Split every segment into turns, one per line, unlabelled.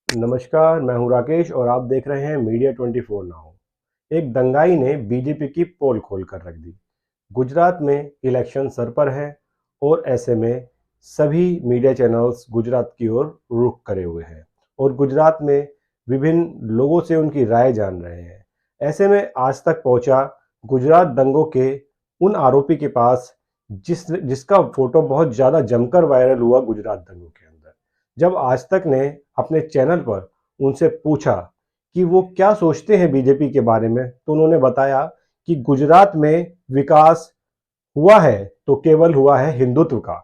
नमस्कार, मैं हूं राकेश और आप देख रहे हैं मीडिया 24 नाउ। एक दंगाई ने बीजेपी की पोल खोल कर रख दी। गुजरात में इलेक्शन सर पर है और ऐसे में सभी मीडिया चैनल्स गुजरात की ओर रुख करे हुए हैं और गुजरात में विभिन्न लोगों से उनकी राय जान रहे हैं। ऐसे में आज तक पहुंचा गुजरात दंगों के उन आरोपी के पास जिसका फोटो बहुत ज़्यादा जमकर वायरल हुआ गुजरात दंगों के अंदर। जब आज तक ने अपने चैनल पर उनसे पूछा कि वो क्या सोचते हैं बीजेपी के बारे में, तो उन्होंने बताया कि गुजरात में विकास हुआ है तो केवल हुआ है हिंदुत्व का।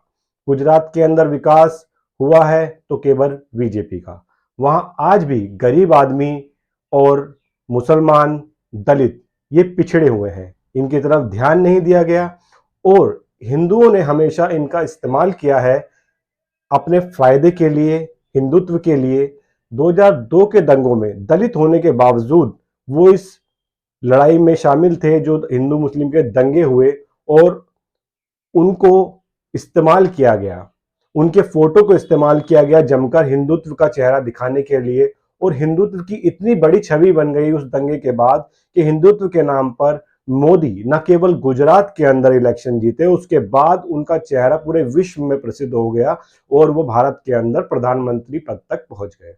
गुजरात के अंदर विकास हुआ है तो केवल बीजेपी का। वहां आज भी गरीब आदमी और मुसलमान, दलित ये पिछड़े हुए हैं, इनकी तरफ ध्यान नहीं दिया गया और हिंदुओं ने हमेशा इनका इस्तेमाल किया है अपने फायदे के लिए, हिंदुत्व के लिए। 2002 के दंगों में दलित होने के बावजूद वो इस लड़ाई में शामिल थे जो हिंदू मुस्लिम के दंगे हुए और उनको इस्तेमाल किया गया, उनके फोटो को इस्तेमाल किया गया जमकर हिंदुत्व का चेहरा दिखाने के लिए। और हिंदुत्व की इतनी बड़ी छवि बन गई उस दंगे के बाद कि हिंदुत्व के नाम पर मोदी न केवल गुजरात के अंदर इलेक्शन जीते, उसके बाद उनका चेहरा पूरे विश्व में प्रसिद्ध हो गया और वो भारत के अंदर प्रधानमंत्री पद तक पहुंच गए।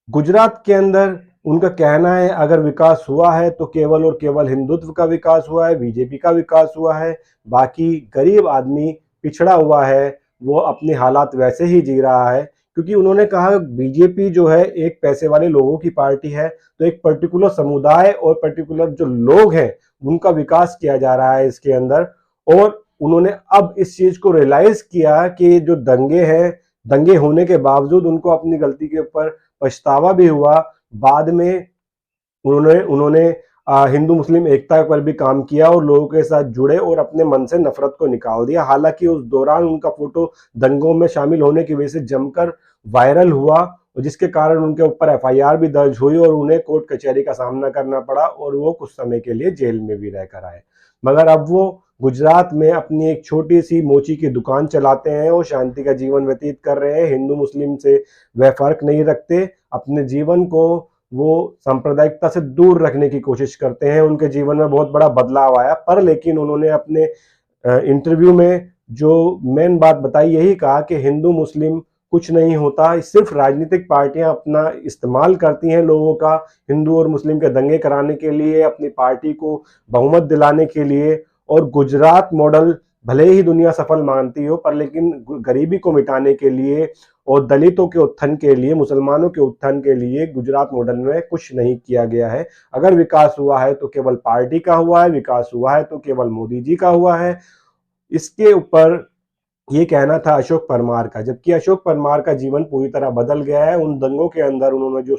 गुजरात के अंदर उनका कहना है अगर विकास हुआ है तो केवल और केवल हिंदुत्व का विकास हुआ है, बीजेपी का विकास हुआ है। बाकी गरीब आदमी पिछड़ा हुआ है, वो अपने हालात वैसे ही जी रहा है। क्योंकि उन्होंने कहा बीजेपी जो है एक पैसे वाले लोगों की पार्टी है, तो एक पर्टिकुलर समुदाय और पर्टिकुलर जो लोग हैं उनका विकास किया जा रहा है इसके अंदर। और उन्होंने अब इस चीज को रियलाइज किया कि जो दंगे हैं, दंगे होने के बावजूद उनको अपनी गलती के ऊपर पछतावा भी हुआ। बाद में उन्होंने उन्होंने हिंदू मुस्लिम एकता पर भी काम किया और लोगों के साथ जुड़े और अपने मन से नफरत को निकाल दिया। हालांकि उस दौरान उनका फोटो दंगों में शामिल होने की वजह से जमकर वायरल हुआ और जिसके कारण उनके ऊपर एफआईआर भी दर्ज हुई और उन्हें कोर्ट कचहरी का सामना करना पड़ा और वो कुछ समय के लिए जेल में भी रहकर आए। मगर अब वो गुजरात में अपनी एक छोटी सी मोची की दुकान चलाते हैं और शांति का जीवन व्यतीत कर रहे हैं। हिंदू मुस्लिम से वह फर्क नहीं रखते, अपने जीवन को वो सांप्रदायिकता से दूर रखने की कोशिश करते हैं। उनके जीवन में बहुत बड़ा बदलाव आया, पर लेकिन उन्होंने अपने इंटरव्यू में जो मेन बात बताई यही कहा कि हिंदू मुस्लिम कुछ नहीं होता, सिर्फ राजनीतिक पार्टियां अपना इस्तेमाल करती हैं लोगों का हिंदू और मुस्लिम के दंगे कराने के लिए, अपनी पार्टी को बहुमत दिलाने के लिए। और गुजरात मॉडल भले ही दुनिया सफल मानती हो, पर लेकिन गरीबी को मिटाने के लिए और दलितों के उत्थान के लिए, मुसलमानों के उत्थान के लिए गुजरात मॉडल में कुछ नहीं किया गया है। अगर विकास हुआ है तो केवल पार्टी का हुआ है, विकास हुआ है तो केवल मोदी जी का हुआ है। इसके ऊपर ये कहना था अशोक परमार का, जबकि अशोक परमार का जीवन पूरी तरह बदल गया है। उन दंगों के अंदर उन्होंने जो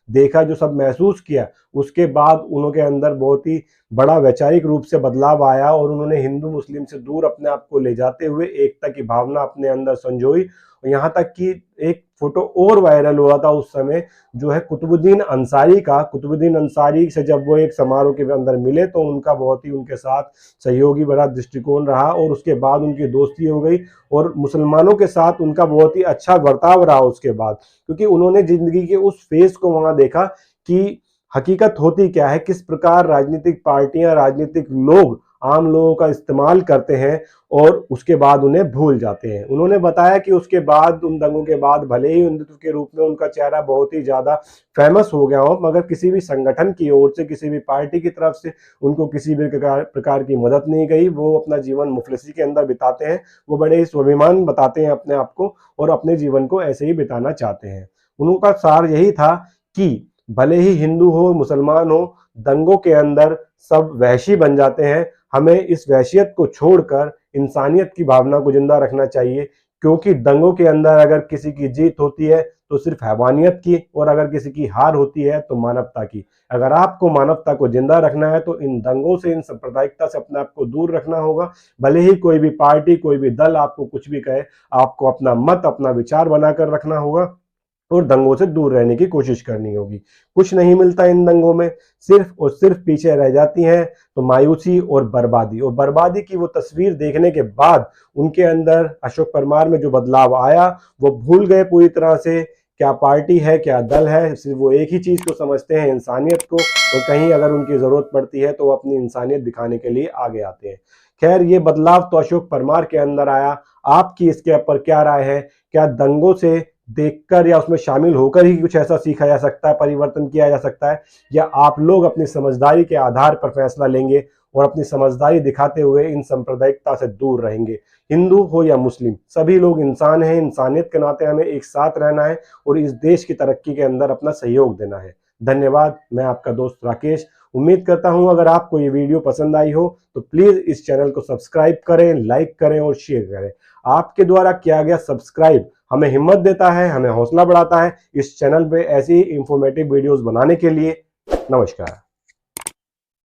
देखा, जो सब महसूस किया, उसके बाद उनके अंदर बहुत ही बड़ा वैचारिक रूप से बदलाव आया और उन्होंने हिंदू मुस्लिम से दूर अपने आप को ले जाते हुए एकता की भावना अपने अंदर संजोई। यहाँ तक कि एक फोटो और वायरल हुआ था उस समय, जो है कुतुबुद्दीन अंसारी का। कुतुबुद्दीन अंसारी से जब वो एक समारोह के अंदर मिले तो उनका बहुत ही उनके साथ सहयोगी भरा दृष्टिकोण रहा और उसके बाद उनकी दोस्ती हो गई और मुसलमानों के साथ उनका बहुत ही अच्छा बर्ताव रहा उसके बाद। क्योंकि उन्होंने जिंदगी के उस फेज को वहां देखा कि हकीकत होती क्या है, किस प्रकार राजनीतिक पार्टियां, राजनीतिक लोग आम लोगों का इस्तेमाल करते हैं और उसके बाद उन्हें भूल जाते हैं। उन्होंने बताया कि उसके बाद, उन दंगों के बाद, भले ही हिंदुत्व के रूप में उनका चेहरा बहुत ही ज्यादा फेमस हो गया हो, मगर किसी भी संगठन की ओर से, किसी भी पार्टी की तरफ से उनको किसी भी प्रकार की मदद नहीं गई। वो अपना जीवन मुफलिसी के अंदर बिताते हैं। वो बड़े ही स्वाभिमान बताते हैं अपने आप को और अपने जीवन को ऐसे ही बिताना चाहते हैं। उनका सार यही था कि भले ही हिंदू हो, मुसलमान हो, दंगों के अंदर सब वहशी बन जाते हैं। हमें इस वहशियत को छोड़कर इंसानियत की भावना को जिंदा रखना चाहिए। क्योंकि दंगों के अंदर अगर किसी की जीत होती है तो सिर्फ हैवानियत की, और अगर किसी की हार होती है तो मानवता की। अगर आपको मानवता को जिंदा रखना है तो इन दंगों से, इन सांप्रदायिकता से अपने आप को दूर रखना होगा। भले ही कोई भी पार्टी, कोई भी दल आपको कुछ भी कहे, आपको अपना मत, अपना विचार बनाकर रखना होगा और दंगों से दूर रहने की कोशिश करनी होगी। कुछ नहीं मिलता इन दंगों में, सिर्फ और सिर्फ पीछे रह जाती हैं तो मायूसी और बर्बादी। और बर्बादी की वो तस्वीर देखने के बाद उनके अंदर, अशोक परमार में जो बदलाव आया, वो भूल गए पूरी तरह से क्या पार्टी है, क्या दल है, सिर्फ वो एक ही चीज़ को समझते हैं, इंसानियत को, और कहीं अगर उनकी ज़रूरत पड़ती है तो वो अपनी इंसानियत दिखाने के लिए आगे आते हैं। खैर, ये बदलाव तो अशोक परमार के अंदर आया। आपकी इसके ऊपर क्या राय है? क्या दंगों से देखकर या उसमें शामिल होकर ही कुछ ऐसा सीखा जा सकता है, परिवर्तन किया जा सकता है, या आप लोग अपनी समझदारी के आधार पर फैसला लेंगे और अपनी समझदारी दिखाते हुए इन सांप्रदायिकता से दूर रहेंगे? हिंदू हो या मुस्लिम, सभी लोग इंसान हैं। इंसानियत के नाते हमें एक साथ रहना है और इस देश की तरक्की के अंदर अपना सहयोग देना है। धन्यवाद। मैं आपका दोस्त राकेश। उम्मीद करता हूं अगर आपको ये वीडियो पसंद आई हो तो प्लीज इस चैनल को सब्सक्राइब करें, लाइक करें और शेयर करें। आपके द्वारा किया गया सब्सक्राइब हमें हिम्मत देता है, हमें हौसला बढ़ाता है इस चैनल पे ऐसी इंफॉर्मेटिव वीडियोस बनाने के लिए। नमस्कार।